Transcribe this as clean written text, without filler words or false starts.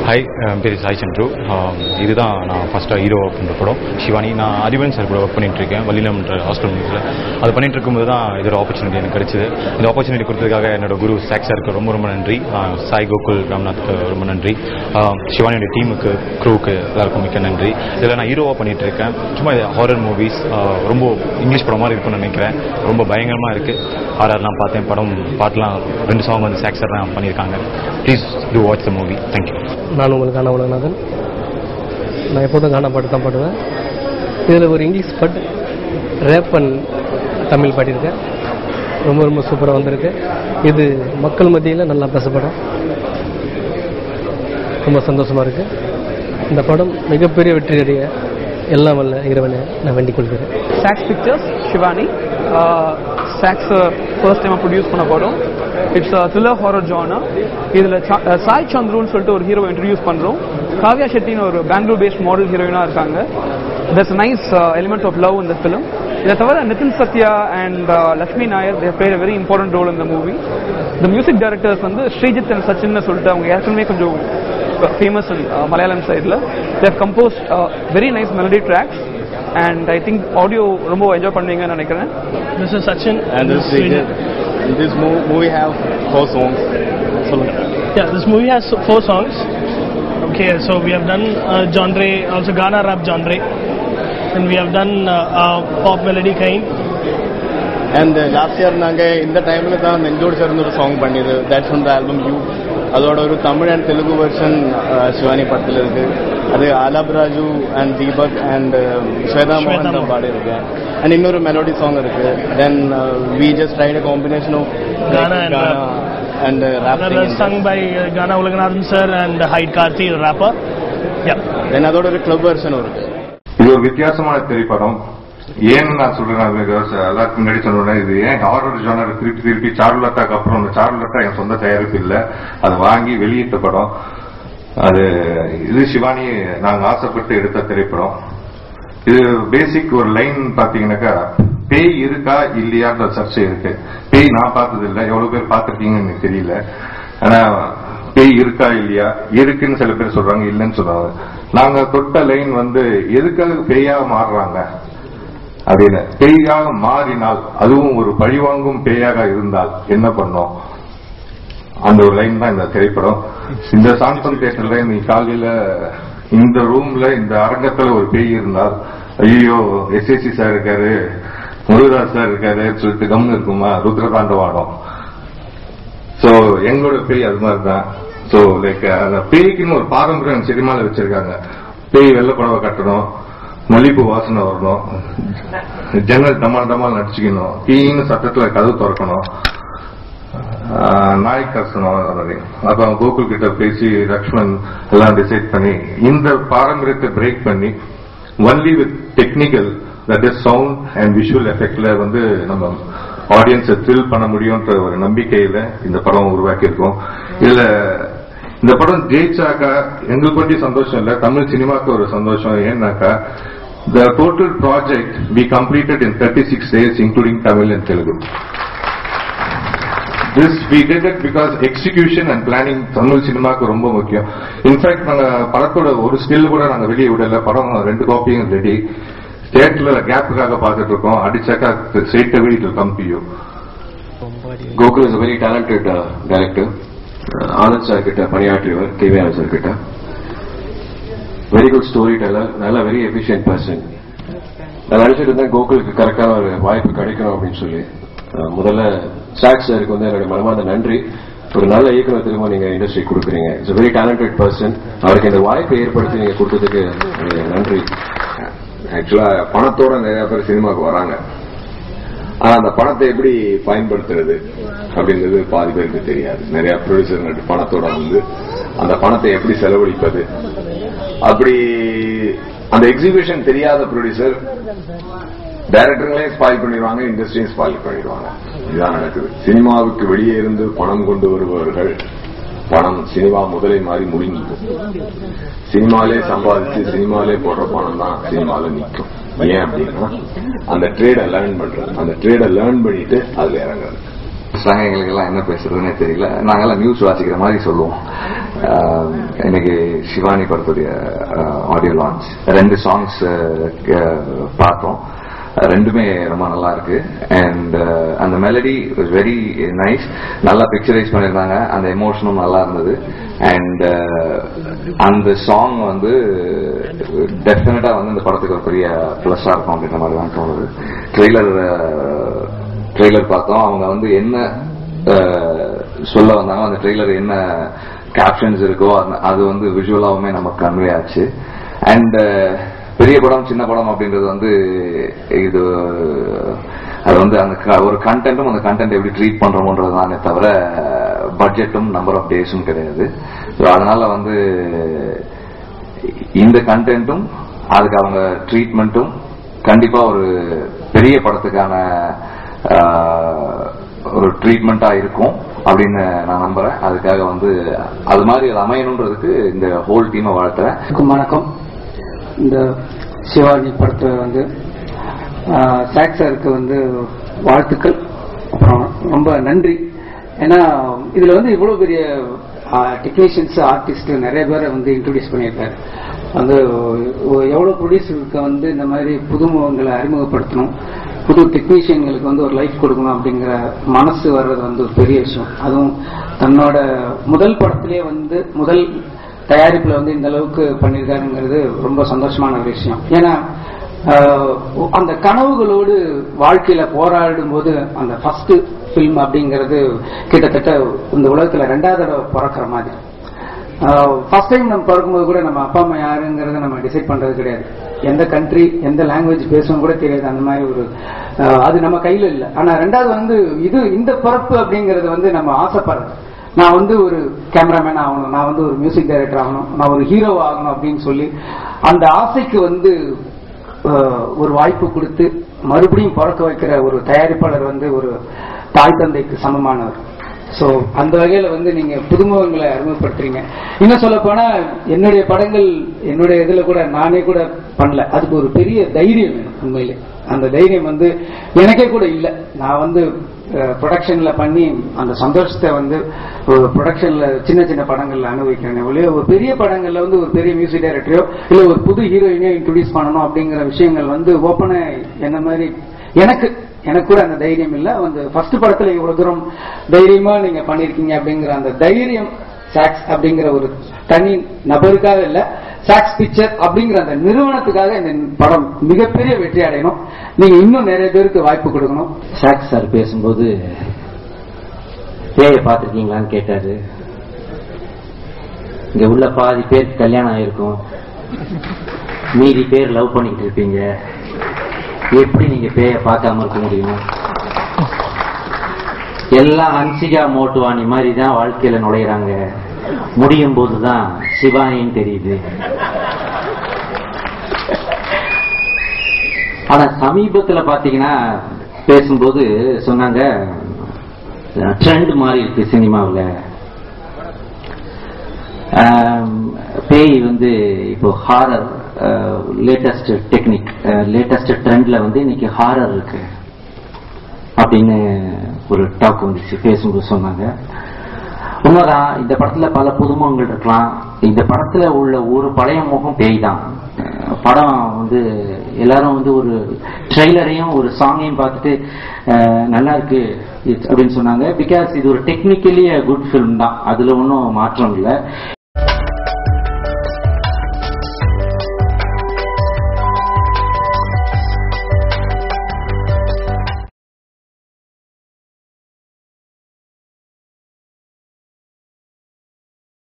Hi, பேர் சாய் சந்துரு. இதுதான் நான் ஃபஸ்ட்டாக ஹீரோ பண்ணுற படம் சிவானி. நான் அறிவன் சார் கூட ஒர்க் பண்ணிட்டுருக்கேன் வள்ளிலம்ன்ற ஹாஸ்டல் மூவிஸில். அது பண்ணிட்டு இருக்கும்போது தான் இதோட ஆப்பர்ச்சுனிட்டி எனக்கு கிடைச்சிது. இந்த ஆப்பர்ச்சுனிட்டி கொடுத்ததுக்காக என்னோட குரு சாக் சாருக்கு ரொம்ப ரொம்ப நன்றி. சாய் கோகுல் ராம்நாத்க்கு ரொம்ப நன்றி. சிவானியோட டீமுக்கு, க்ரூவுக்கு எல்லாருக்கும் மிக்க நன்றி. இதில் நான் ஹீரோவாக பண்ணிகிட்ருக்கேன். சும்மா இது ஹாரர் மூவிஸ், ரொம்ப இங்கிலீஷ் படம் மாதிரி இருக்குன்னு நினைக்கிறேன். ரொம்ப பயங்கரமாக இருக்குது. ஹாரர்லாம் பார்த்தேன். பாட்டெலாம் 2 சாங் வந்து சாக் சார் தான் பண்ணியிருக்காங்க. Please do watch the movie. Thank you. நான் உங்களுக்கு காண உலகநாதன். நான் எப்போதும் காண பாட்டு தான் பாடுவேன். இதில் ஒரு இங்கிலீஷ் பாட்டு ரேப் அண்ட் தமிழ் பாடியிருக்கேன். ரொம்ப ரொம்ப சூப்பராக வந்திருக்கு. இது மக்கள் மத்தியில் நல்லா பேசப்படும். ரொம்ப சந்தோஷமாக இருக்குது. இந்த படம் மிகப்பெரிய வெற்றி அடைய எல்லாம் வல்ல இறைவனை நான் வேண்டிக் கொள்கிறேன். Socks pictures Shivani. Socks first time produce பண்ண படம். It's thriller horror genre. இதில் சாய் சந்துருன்னு சொல்லிட்டு ஒரு ஹீரோ இன்ட்ரடியூஸ் பண்ணுறோம். காவ்யா ஷெட்டின்னு ஒரு பெங்களூர் பேஸ்ட் மாடல் ஹீரோயினாக இருக்காங்க. there's a nice element of love in the film. இதை தவிர Nitin Sathya and Lakshmi Nair, they played a very important role in the movie. The music directors வந்து ஸ்ரீஜித் அண்ட் சச்சின்னு சொல்லிட்டு அவங்க ஏற்கனவே கொஞ்சம் ஃபேமஸ் இன் மலையாளம் சைடில். they have composed very nice melody tracks and I think audio ரொம்ப enjoy பண்ணுவீங்கன்னு நினைக்கிறேன். This is Sachin and this is Srijit. This movie have 4 songs. Yeah, this movie has 4 songs. Okay, so we have done genre, also Ghana rap genre, and we have done pop melody kind. And last year நாங்க இந்த டைம்ல தான் நெஞ்சோடு சேர்ந்து ஒரு song பண்ணிது. That's from the album You. அதோட ஒரு தமிழ் அண்ட் தெலுங்கு வெர்ஷன் சிவானி படத்தில் இருக்கு. அது ஆலாப் ராஜு அண்ட் தீபக் அண்ட் ஸ்வேதா மோகன் தான் பாடி இருக்கு. அண்ட் இன்னொரு மெலோடி சாங் இருக்கு. தென் we just tried a combination of Ghana and rap sung by Ghana Ulaganathan sir and Hyde Karthi, the rapper. Yeah. Then அதோட ஒரு கிளப் வெர்ஷனும் இருக்கு. இது ஒரு வித்தியாசமான திரைப்படம். ஏன்னு நான் சொல்றேன், எல்லாருக்கும் முன்னாடி சொல்றேன், இது ஏன் ஹாரர் ஜானர் திருப்பி சாருலத்தாக்கு அப்புறம் சாருலத்தா என் சொந்த தயாரிப்பு இல்லை, அதை வாங்கி வெளியிட்ட படம். இது சிவானி நாங்க ஆசைப்பட்டு எடுத்த திரைப்படம். இது பேசிக் ஒரு லைன் பாத்தீங்கன்னாக்கா, பேய் இருக்கா இல்லையான்ற சர்ச்சை இருக்கு. பேய் நான் பார்த்தது இல்லை, எவ்வளவு பேர் பார்த்திருக்கீங்கன்னு எனக்கு தெரியல. ஆனா பேய் இருக்கா இல்லையா, இருக்குன்னு சில பேர் சொல்றாங்க, இல்லைன்னு சொல்றாங்க. நாங்க தொட்ட லைன் வந்து எதுக்காக பேயாக மாறுறாங்க அப்படின்னு. பேயாக மாறினால், அதுவும் ஒரு பழிவாங்கும் பேயாக இருந்தால் என்ன பண்ணோம், அந்த ஒரு லைன் தான் இந்த திரைப்படம். இந்த சாம்சங் தியேட்டர்ல இன்னைக்கு காலையில இந்த ரூம்ல இந்த அரங்கத்துல ஒரு பேய் இருந்தால், ஐயோ எஸ்எஸ்சி சார் இருக்காரு, முருகதாஸ் சார் இருக்காரு சொல்லிட்டு கம்னு இருக்குமா, ருத்ரதாண்டவாடம். சோ எங்களோட பேய் அது மாதிரிதான். சோ லைக் அந்த பேய்க்குன்னு ஒரு பாரம்பரியம் சினிமால வச்சிருக்காங்க. பேய் வெள்ளை புடவை கட்டணும், மல்லிப்பூ வாசனை வரணும், ஜன்னல் டமால் டமால் நடிச்சுக்கணும், கீன்னு சட்டத்துல கதவு திறக்கணும், நாய் கசணும். அப்ப கோகுல் கிட்ட பேசி லக்ஷ்மண் எல்லாம் டிசைட் பண்ணி இந்த பாரம்பரியத்தை பிரேக் பண்ணி only with technical, that is sound and visual எஃபெக்ட்ல வந்து நம்ம ஆடியன்ஸை த்ரில் பண்ண முடியும்ன்ற ஒரு நம்பிக்கையில இந்த படம் உருவாக்கி இருக்கோம். இதுல இந்த படம் ஜெயிச்சாக்கா எங்களுக்கு பற்றி சந்தோஷம் இல்ல, தமிழ் சினிமாக்கு ஒரு சந்தோஷம். ஏன்னாக்கா the total project we completed in 36 days including Tamil and Telugu. This we did it because execution and planning Tamil சினிமாக்கு ரொம்ப முக்கியம். இன்ஃபேக்ட் நாங்க படத்தோட ஒரு ஸ்டில் கூட நாங்க வெளியே விடல. படம் 2 காப்பியும் ரெடி. தியேட்டர்ல கேப்புக்காக பார்த்துட்டு இருக்கோம். அடிச்சாக்கா straight away it will come to you. Gokul is a very talented director. Anand sir கிட்ட பணியாற்றியவர், கேவி ஆனந்த் சார் கிட்ட. வெரி குட் ஸ்டோரி டெல்லர், நல்ல வெரி எஃபிஷியன்ட் பர்சன். நான் நினைச்சிட்டு இருந்தேன் கோகுலுக்கு கரெக்டான ஒரு வாய்ப்பு கிடைக்கணும் அப்படின்னு சொல்லி. முதல்ல சாக் சாருக்கு வந்து என்னுடைய மனமார்ந்த நன்றி. ஒரு நல்ல இயக்குனர் திரும்ப நீங்க இண்டஸ்ட்ரி கொடுக்குறீங்க. It's very talented person. அவருக்கு இந்த வாய்ப்பை ஏற்படுத்தி நீங்க கொடுத்ததுக்கு நன்றி. ஆக்சுவலா பணத்தோட நிறைய பேர் சினிமாவுக்கு வராங்க. ஆனா அந்த பணத்தை எப்படி பயன்படுத்துறது அப்படின்றது பாதி பேருக்கு தெரியாது. நிறைய ப்ரொடியூசர் பணத்தோட வந்து அந்த பணத்தை எப்படி செலவழிப்பது, அப்படி அந்த எக்ஸிபிஷன் தெரியாத ப்ரொடியூசர் டைரக்டர்களையும் ஸ்பாயில் பண்ணிடுவாங்க, இண்டஸ்ட்ரியும் ஸ்பாயில் பண்ணிடுவாங்க. இதுதான் நடக்குது. சினிமாவுக்கு வெளியே இருந்து பணம் கொண்டு வருபவர்கள் பணம் சினிமா முதலை மாதிரி முழுங்கிக்கும். சினிமாலே சம்பாதிச்சு சினிமாலே போடுற பணம் தான் சினிமால நிற்கும். ஏன் அப்படின்னா அந்த ட்ரேடை லேர்ன் பண்றது, அந்த ட்ரேடை லேர்ன் பண்ணிட்டு அதுல இறங்குறது. எங்களுக்கு எல்லாம் என்ன பேசுறதுன்னே தெரியல. நாங்கெல்லாம் நியூஸ் வாசிக்கிற மாதிரி சொல்லுவோம். இன்னைக்கு சிவானி படத்துடைய ஆடியோ லான்ச் 2 சாங்ஸ் பார்த்தோம். ரெண்டுமே ரொம்ப நல்லா இருக்கு. அண்ட் அந்த மெலடி வாஸ் வெரி நைஸ். நல்லா பிக்சரைஸ் பண்ணிருந்தாங்க. அந்த எமோஷனும் நல்லா இருந்தது. அண்ட் அந்த சாங் வந்து டெஃபினட்டா வந்து இந்த படத்துக்கு ஒரு பெரிய பிளஸ்ஸா இருக்கும் அப்படின்ற மாதிரி தான் தோணுது. ட்ரெய்லர் பார்த்தோம். அவங்க வந்து என்ன சொல்ல வந்தாங்க, அந்த ட்ரெய்லர் என்ன கேப்ஷன்ஸ் இருக்கோ அது வந்து விஷுவலாவுமே நமக்கு கன்வே ஆச்சு. அண்ட் பெரிய படம் சின்ன படம் அப்படின்றது வந்து இது அது வந்து அந்த ஒரு கண்டென்ட்டும் அந்த கண்டென்ட் எப்படி ட்ரீட் பண்றோம்ன்றது தானே தவிர பட்ஜெட்டும் நம்பர் ஆஃப் டேஸும் கிடையாது. அதனால வந்து இந்த கண்டென்ட்டும் அதுக்கு அவங்க ட்ரீட்மெண்ட்டும் கண்டிப்பா ஒரு பெரிய படத்துக்கான ஒரு ட்ரீட்மெண்டா இருக்கும் அப்படின்னு நான் நம்புறேன். அதுக்காக வந்து அது மாதிரி அது அமையணுன்றதுக்கு இந்த ஹோல் டீமை வாழ்த்துறேன். வணக்கம். இந்த சிவானி படத்தை வந்து சாக்ஸருக்கு வந்து வாழ்த்துக்கள், அப்புறம் ரொம்ப நன்றி. ஏன்னா இதுல வந்து இவ்வளவு பெரிய டெக்னீஷியன்ஸ் ஆர்டிஸ்ட் நிறைய பேரை வந்து இன்ட்ரோடியூஸ் பண்ணியிருக்காரு. வந்து எவ்வளவு ப்ரொடியூசருக்கு வந்து இந்த மாதிரி புதுமுகங்களை அறிமுகப்படுத்தணும், புது டெக்னீஷியன்களுக்கு வந்து ஒரு லைஃப் கொடுக்கணும் அப்படிங்கிற மனசு வர்றது வந்து ஒரு பெரிய விஷயம். அதுவும் தன்னோட முதல் படத்திலேயே வந்து முதல் தயாரிப்புல வந்து இந்த அளவுக்கு பண்ணிருக்காருங்கிறது ரொம்ப சந்தோஷமான ஒரு விஷயம். ஏன்னா அந்த கனவுகளோடு வாழ்க்கையில போராடும் போது அந்த ஃபர்ஸ்ட் பிலிம் அப்படிங்கிறது கிட்டத்தட்ட இந்த உலகத்துல 2வது தடவை பிறக்கிற மாதிரி. ஃபர்ஸ்ட் டைம் நம்ம பிறக்கும்போது கூட நம்ம அப்பா அம்மா யாருங்கிறத நம்ம டிசைட் பண்றது கிடையாது. எந்த கண்ட்ரி எந்த லாங்குவேஜ் பேசணும் கூட தெரியாது. அந்த மாதிரி ஒரு அது நம்ம கையில இல்லை. ஆனா 2வது வந்து இந்த பிறப்பு அப்படிங்கறது வந்து நம்ம ஆசைப்படுறது. நான் வந்து ஒரு கேமராமேன் ஆகணும், நான் வந்து ஒரு மியூசிக் டைரக்டர் ஆகணும், நான் ஒரு ஹீரோ ஆகணும் அப்படின்னு சொல்லி அந்த ஆசைக்கு வந்து ஒரு வாய்ப்பு கொடுத்து மறுபடியும் பிறக்க வைக்கிற ஒரு தயாரிப்பாளர் வந்து ஒரு தாய் தந்தைக்கு சமமானவர். சோ அந்த வகையில வந்து நீங்க புதுமுகங்களை அறிமுகப்படுத்துறீங்க. இன்னும் சொல்ல போனா என்னுடைய படங்கள் என்னுடைய இதுல கூட நானே கூட பண்ணல. அதுக்கு ஒரு பெரிய தைரியம் வேணும். உண்மையிலே அந்த தைரியம் வந்து எனக்கே கூட இல்லை. நான் வந்து ப்ரொடக்ஷன்ல பண்ணி அந்த சந்தோஷத்தை வந்து ப்ரொடக்ஷன்ல சின்ன சின்ன படங்கள்ல அனுபவிக்கிறேன். ஒரு பெரிய படங்கள்ல வந்து ஒரு பெரிய மியூசிக் டைரக்டரையோ இல்ல ஒரு புது ஹீரோயினையோ இன்ட்ரோடியூஸ் பண்ணணும் அப்படிங்கிற விஷயங்கள் வந்து ஓப்பனா என்ன மாதிரி எனக்கு கூட அந்த தைரியம் இல்ல. வந்து ஃபர்ஸ்ட் படத்துல இவ்வளவு தூரம் தைரியமா நீங்க பண்ணிருக்கீங்க அப்படிங்கிற அந்த தைரியம் சாக்ஸ் அப்படிங்கிற ஒரு தனி நபருக்காக இல்ல, சாக்ஸ் பிக்சர் அப்படிங்கிற அந்த நிறுவனத்துக்காக இந்த படம் மிகப்பெரிய வெற்றி அடையணும். நீங்க இன்னும் நிறைய பேருக்கு வாய்ப்பு கொடுக்கணும். சாக்ஸ் சார் பேசும்போது பேயை பார்த்திருக்கீங்களான்னு கேட்டாரு. இங்க உள்ள பாதி பேருக்கு கல்யாணம் ஆயிருக்கும், மீதி பேர் லவ் பண்ணிக்கிட்டு இருப்பீங்க. எப்படி நீங்க பேயை பார்க்காம இருக்க முடியும்? எல்லாம் ஹன்சிகா மோட்டுவானி மாதிரி தான் வாழ்க்கையில நுழையிறாங்க. முடியும் போதுதான் சிவானின்னு தெரியுது. ஆனா சமீபத்துல பாத்தீங்கன்னா பேசும்போது சொன்னாங்க ட்ரெண்ட் மாறி இருக்கு சினிமாவில். பேய் வந்து இப்போ ஹாரர் லேட்டஸ்ட் டெக்னிக், லேட்டஸ்ட் ட்ரெண்ட்ல வந்து இன்னைக்கு ஹாரர் இருக்கு அப்படின்னு ஒரு டாக் வந்துச்சு. பேசும்போது சொன்னாங்க உண்மைதான். இந்த படத்துல பல புதுமுகங்கள் இருக்கலாம். இந்த படத்துல உள்ள ஒரு பழைய முகம் பேய் தான். படம் வந்து எல்லாரும் வந்து ஒரு ட்ரெய்லரையும் ஒரு சாங்கையும் பார்த்துட்டு நல்லா இருக்கு அப்படின்னு சொன்னாங்க. பிகாஸ் இது ஒரு டெக்னிக்கலி குட் ஃபிலிம் தான், அதுல ஒன்றும் மாற்றம் இல்லை.